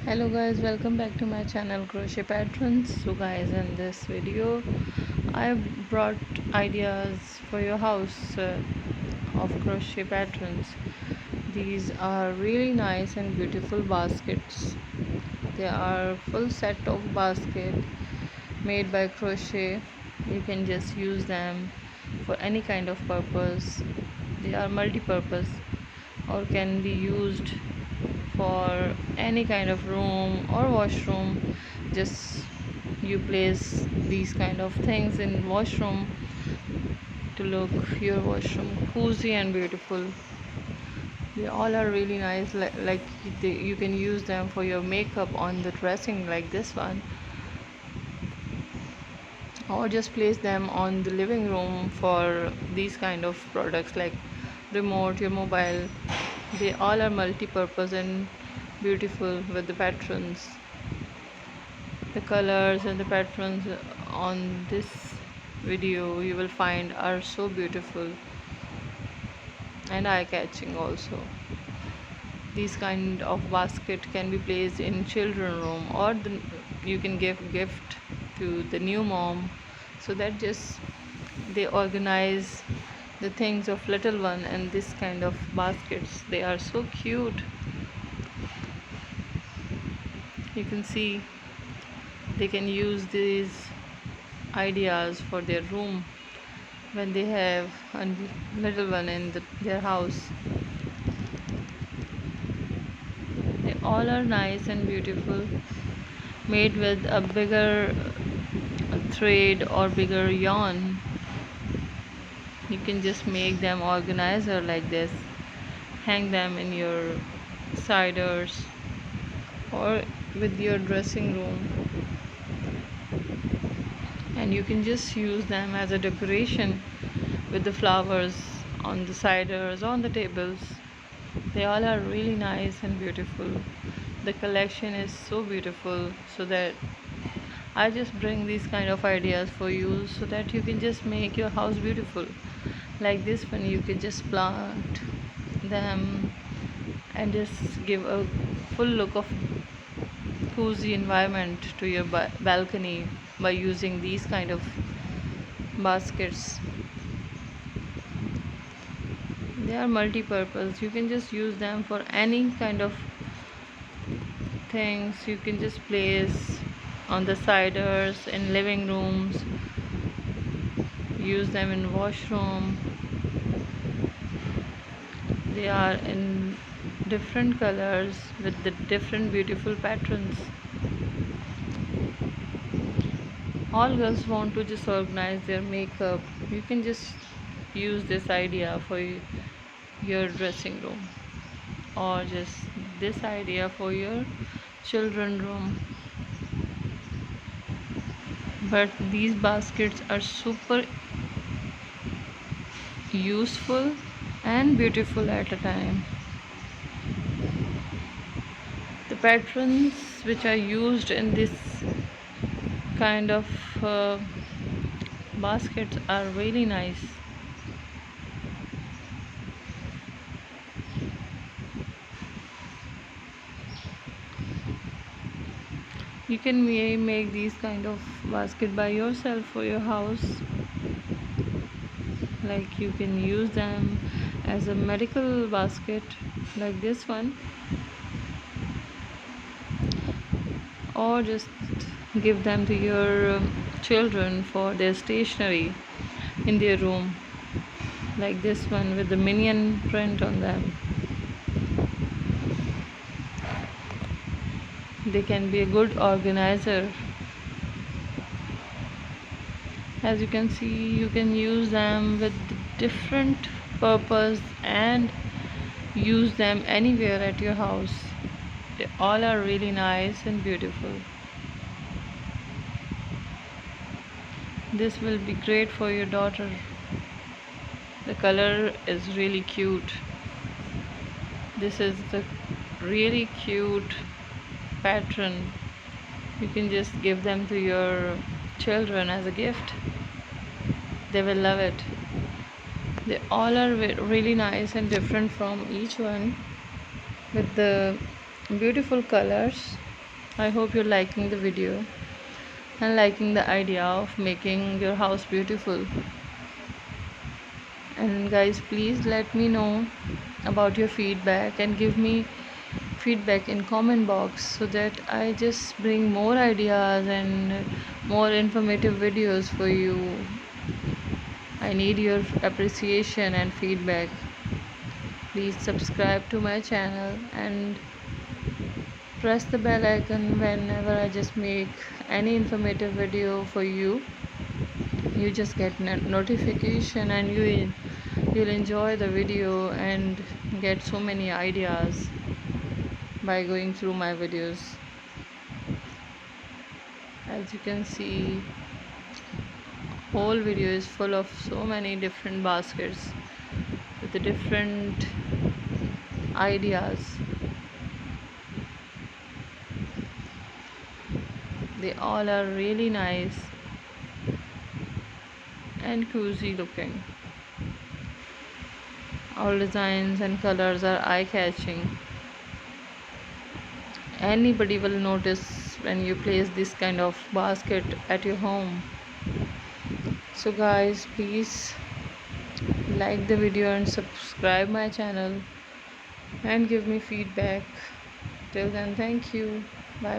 Hello guys, welcome back to my channel Crochet Patrons. So guys, in this video I brought ideas for your house of crochet patterns. These are really nice and beautiful baskets. They are full set of basket made by crochet. You can just use them for any kind of purpose. They are multi-purpose or can be used for any kind of room or washroom. Just you place these kind of things in washroom to look your washroom cozy and beautiful. They all are really nice, you can use them for your makeup on the dressing like this one, or just place them on the living room for these kind of products like remote, your mobile. They all are multi-purpose and beautiful with the patterns. The colors and the patterns on this video you will find are so beautiful and eye-catching also. These kind of basket can be placed in children room, or you can give gift to the new mom, so that just they organize the things of little one. And this kind of baskets, they are so cute. You can see they can use these ideas for their room when they have a little one in their house. They all are nice and beautiful, made with a bigger thread or bigger yarn. You can just make them organizer like this, hang them in your siders or with your dressing room, and you can just use them as a decoration with the flowers on the siders, on the tables. They all are really nice and beautiful. The collection is so beautiful, so that I just bring these kind of ideas for you so that you can just make your house beautiful. Like this one, you can just plant them and just give a full look of cozy environment to your balcony by using these kind of baskets. They are multi-purpose. You can just use them for any kind of things. You can just place on the siders in living rooms, use them in washroom. They are in different colors with the different beautiful patterns. All girls want to just organize their makeup. You can just use this idea for your dressing room, or just this idea for your children room. But these baskets are super useful and beautiful at a time. The patterns which are used in this kind of baskets are really nice. You can make these kind of basket by yourself for your house. Like you can use them as a medical basket like this one, or just give them to your children for their stationery in their room, like this one with the minion print on them. They can be a good organizer. As you can see, you can use them with different purpose and use them anywhere at your house. They all are really nice and beautiful. This will be great for your daughter. The color is really cute. This is the really cute pattern. You can just give them to your children as a gift. They will love it. They all are really nice and different from each one, with the beautiful colors. I hope you're liking the video and liking the idea of making your house beautiful. And guys, please let me know about your feedback and give me feedback in comment box so that I just bring more ideas and more informative videos for you. I need your appreciation and feedback. Please subscribe to my channel and press the bell icon whenever I just make any informative video for you. You just get notification and you'll enjoy the video and get so many ideas by going through my videos. As you can see, whole video is full of so many different baskets with the different ideas. They all are really nice and cozy looking. All designs and colors are eye-catching. Anybody will notice when you place this kind of basket at your home. So guys, please like the video and subscribe my channel and give me feedback. Till then, thank you. Bye.